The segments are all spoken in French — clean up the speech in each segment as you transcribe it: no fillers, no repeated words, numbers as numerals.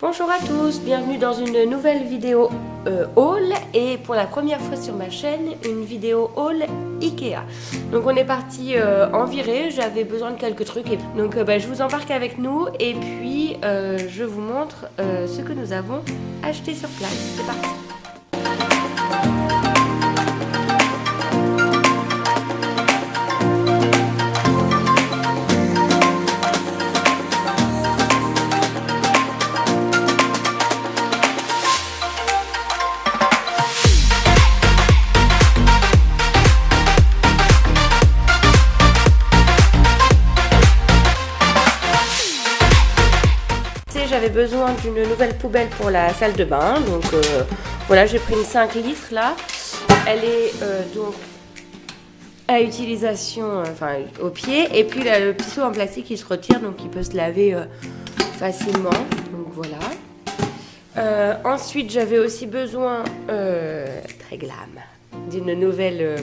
Bonjour à tous, bienvenue dans une nouvelle vidéo haul et pour la première fois sur ma chaîne, une vidéo haul Ikea. Donc on est parti en virée, j'avais besoin de quelques trucs, et donc je vous embarque avec nous et puis je vous montre ce que nous avons acheté sur place. C'est parti. J'avais besoin d'une nouvelle poubelle pour la salle de bain, donc voilà, j'ai pris une 5 litres là. Elle est donc à utilisation, enfin au pied, et puis là, le petit seau en plastique qui se retire, donc il peut se laver facilement, donc voilà. Ensuite j'avais aussi besoin, très glam, d'une nouvelle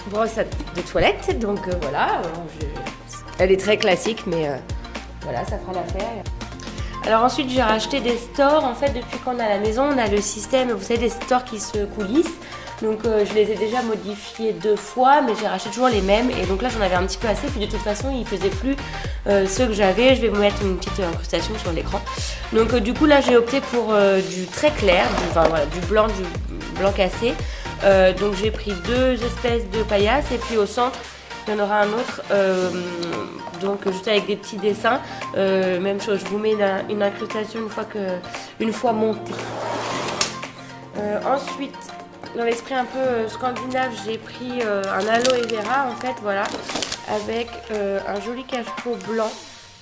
brosse de toilette, donc voilà, elle est très classique, mais voilà, ça fera l'affaire. Alors ensuite, j'ai racheté des stores. En fait, depuis qu'on est à la maison, on a le système, vous savez, des stores qui se coulissent. Donc je les ai déjà modifiés 2 fois, mais j'ai racheté toujours les mêmes. Et donc là, j'en avais un petit peu assez. Puis de toute façon, ils ne faisaient plus ceux que j'avais. Je vais vous mettre une petite incrustation sur l'écran. Donc du coup, là, j'ai opté pour du très clair, du blanc cassé. Donc j'ai pris 2 espèces de paillasses. Et puis au centre, il y en aura un autre, donc juste avec des petits dessins. Même chose, je vous mets une incrustation une fois montée. Ensuite, dans l'esprit un peu scandinave, j'ai pris un aloe vera en fait, voilà, avec un joli cache-pot blanc.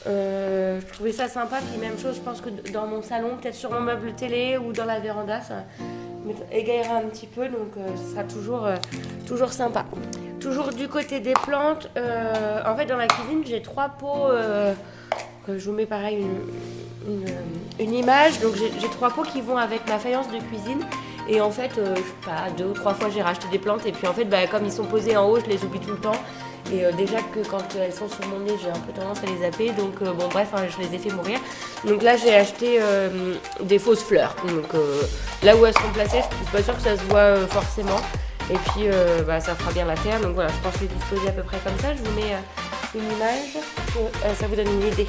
Je trouvais ça sympa, puis même chose, je pense que dans mon salon, peut-être sur mon meuble télé ou dans la véranda, ça égayera un petit peu, donc ça sera toujours sympa. Toujours du côté des plantes, en fait dans la cuisine j'ai 3 pots, je vous mets pareil une image, donc j'ai 3 pots qui vont avec ma faïence de cuisine. Et en fait, je sais pas, 2 ou 3 fois j'ai racheté des plantes et puis en fait comme ils sont posés en haut, je les oublie tout le temps. Et déjà que quand elles sont sur mon nez, j'ai un peu tendance à les zapper, donc bon bref, je les ai fait mourir. Donc là j'ai acheté des fausses fleurs, donc là où elles seront placées, je suis pas sûre que ça se voit forcément. Et puis ça fera bien l'affaire, donc voilà, je pense les disposer à peu près comme ça. Je vous mets une image pour que ça vous donne une idée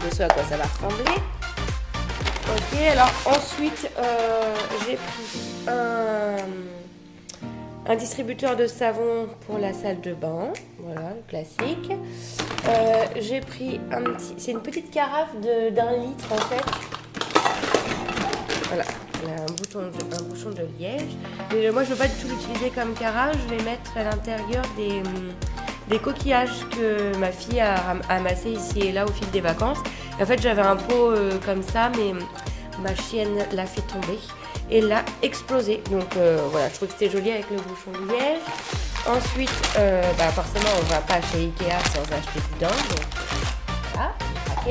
de ce à quoi ça va ressembler. Ok, alors ensuite j'ai pris un distributeur de savon pour la salle de bain, voilà, le classique. J'ai pris c'est une petite carafe d'1 litre en fait. Voilà, elle a un bouchon de liège. Mais moi je ne veux pas du tout l'utiliser comme carafe, je vais mettre à l'intérieur des coquillages que ma fille a amassés ici et là au fil des vacances. Et en fait j'avais un pot comme ça, mais ma chienne l'a fait tomber et l'a explosé. Donc voilà, je trouve que c'était joli avec le bouchon de liège. Ensuite, forcément on va pas chez Ikea sans acheter du daim. Donc voilà, ok.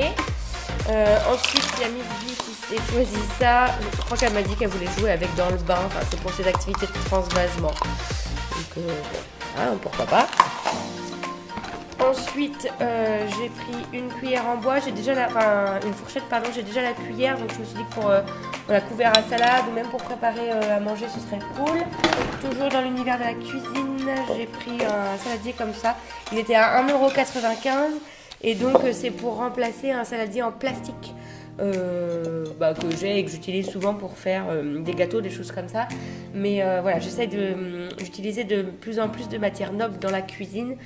Ensuite, il y a Miss B qui s'est choisi ça. Je crois qu'elle m'a dit qu'elle voulait jouer avec dans le bain. Enfin, c'est pour ses activités de transvasement. Donc voilà, pourquoi pas. Ensuite, j'ai pris une cuillère en bois, une fourchette, pardon, j'ai déjà la cuillère, donc je me suis dit que pour couvert à salade ou même pour préparer à manger, ce serait cool. Toujours dans l'univers de la cuisine, j'ai pris un saladier comme ça, il était à 1,95 € et donc c'est pour remplacer un saladier en plastique que j'ai et que j'utilise souvent pour faire des gâteaux, des choses comme ça. Mais voilà, j'essaie d'utiliser de plus en plus de matières nobles dans la cuisine.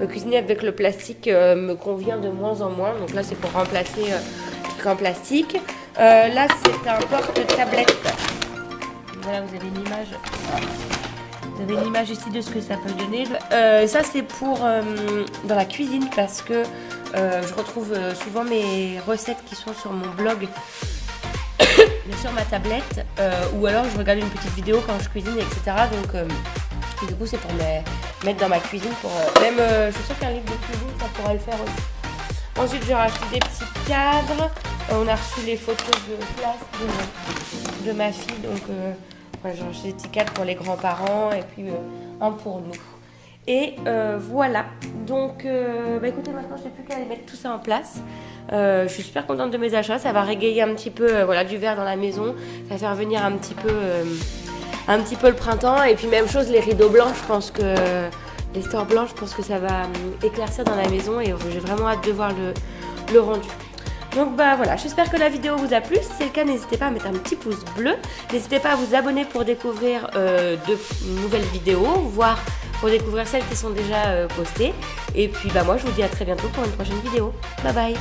Cuisiner avec le plastique me convient de moins en moins. Donc là, c'est pour remplacer le truc en plastique. Là, c'est un porte-tablette. Voilà, vous avez une image. Vous avez une image ici de ce que ça peut donner. Ça, c'est pour dans la cuisine parce que je retrouve souvent mes recettes qui sont sur mon blog sur ma tablette ou alors je regarde une petite vidéo quand je cuisine, etc. Donc du coup c'est pour mettre dans ma cuisine pour même je suis sûre qu'un livre de cuisine ça pourrait le faire aussi. Ensuite j'ai racheté des petits cadres, on a reçu les photos de classe de ma fille, donc j'ai racheté des petits cadres pour les grands-parents et puis un pour nous. Et voilà, donc écoutez, maintenant je n'ai plus qu'à aller mettre tout ça en place. Je suis super contente de mes achats, ça va régayer un petit peu voilà, du vert dans la maison, ça va faire venir un petit peu le printemps. Et puis même chose, les rideaux blancs, je pense que les stores blancs, je pense que ça va éclaircir dans la maison et j'ai vraiment hâte de voir le rendu. Donc bah voilà, j'espère que la vidéo vous a plu. Si c'est le cas, n'hésitez pas à mettre un petit pouce bleu. N'hésitez pas à vous abonner pour découvrir de nouvelles vidéos, voire pour découvrir celles qui sont déjà postées. Et puis bah moi je vous dis à très bientôt pour une prochaine vidéo. Bye bye.